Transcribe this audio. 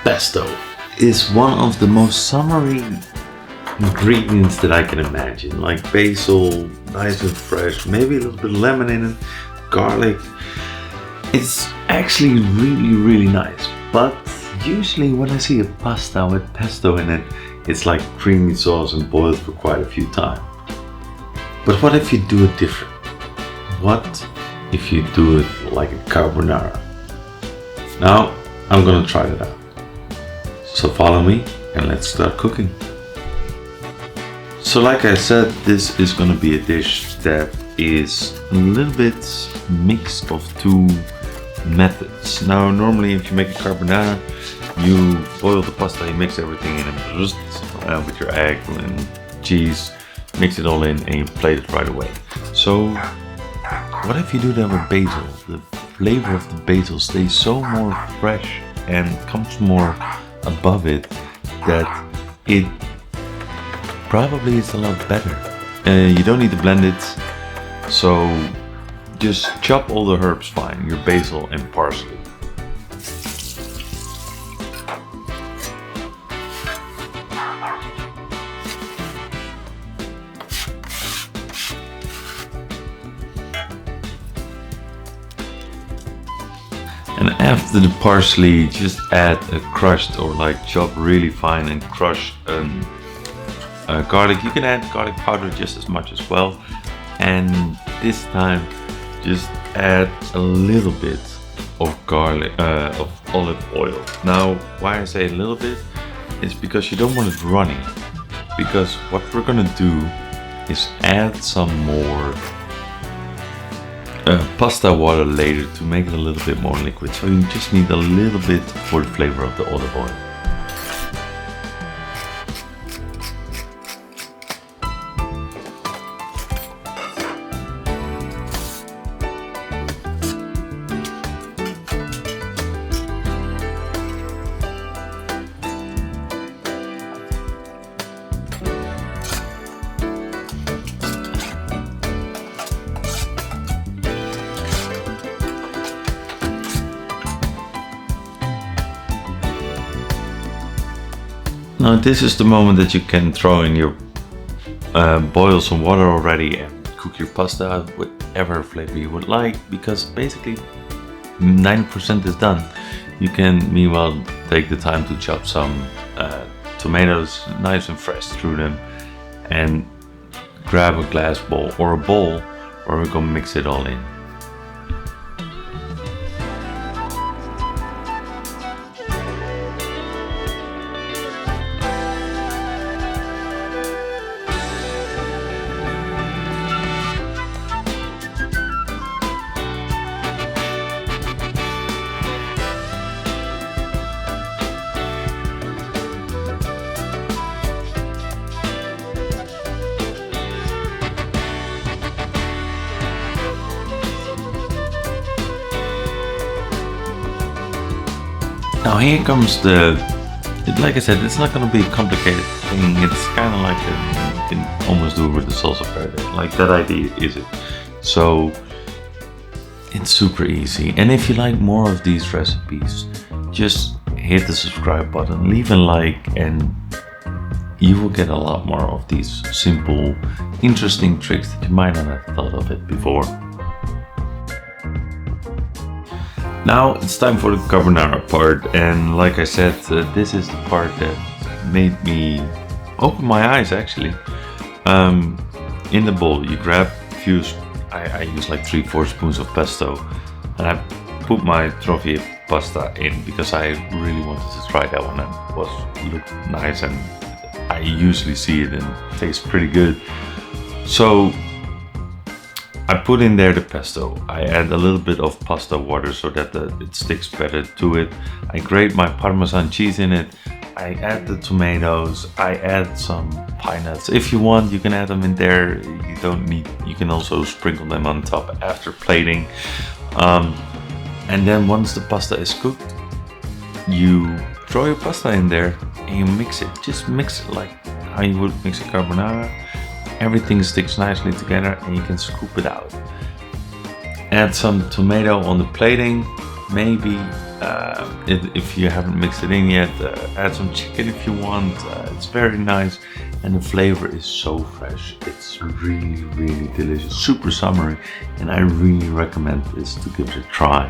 Pesto is one of the most summery ingredients that I can imagine. Like basil, nice and fresh, maybe a little bit of lemon in it, garlic. It's actually really nice. But usually when I see a pasta with pesto in it, it's like creamy sauce and boiled for quite a few times. But what if you do it different? What if you do it like a carbonara? Now I'm gonna try that out. So follow me and let's start cooking. So like I said, this is gonna be a dish that is a little bit mix of two methods. Now normally if you make a carbonara, you boil the pasta, you mix everything in and with your egg and cheese, mix it all in and you plate it right away. So what if you do that with basil? The flavor of the basil stays so more fresh and comes more above it that it probably is a lot better. You don't need to blend it, so just chop all the herbs fine, your basil and parsley. And after the parsley, just add a crushed or like chop really fine and crush garlic. You can add garlic powder just as much as well. And this time, just add a little bit of garlic, of olive oil. Now, why I say a little bit is because you don't want it runny. Because what we're gonna do is add some more pasta water later to make it a little bit more liquid. So you just need a little bit for the flavor of the olive oil. Now this is the moment that you can throw in your boil some water already and cook your pasta with whatever flavor you would like, because basically 90% is done. You can meanwhile take the time to chop some tomatoes nice and fresh through them and grab a glass bowl or a bowl where we're gonna mix it all in. Now here comes like I said, it's not going to be a complicated thing. It's kind of like you can almost do it with the salsa verde. Like that idea is it. So it's super easy. And if you like more of these recipes, just hit the subscribe button, leave a like, and you will get a lot more of these simple, interesting tricks that you might not have thought of it before. Now it's time for the carbonara part, and like I said, this is the part that made me open my eyes actually. In the bowl you grab a few, I use like 3-4 spoons of pesto, and I put my trophy pasta in because I really wanted to try that one and it looked nice, and I usually see it and tastes pretty good. So I put in there the pesto. I add a little bit of pasta water so that it sticks better to it. I grate my Parmesan cheese in it. I add the tomatoes. I add some pine nuts. If you want, you can add them in there. You don't need. You can also sprinkle them on top after plating. And then once the pasta is cooked, you throw your pasta in there and you mix it. Just mix it like how you would mix a carbonara. Everything sticks nicely together and you can scoop it out. Add some tomato on the plating, maybe if you haven't mixed it in yet, add some chicken if you want. It's very nice, and the flavor is so fresh. It's really, really delicious, super summery, and I really recommend this to give it a try.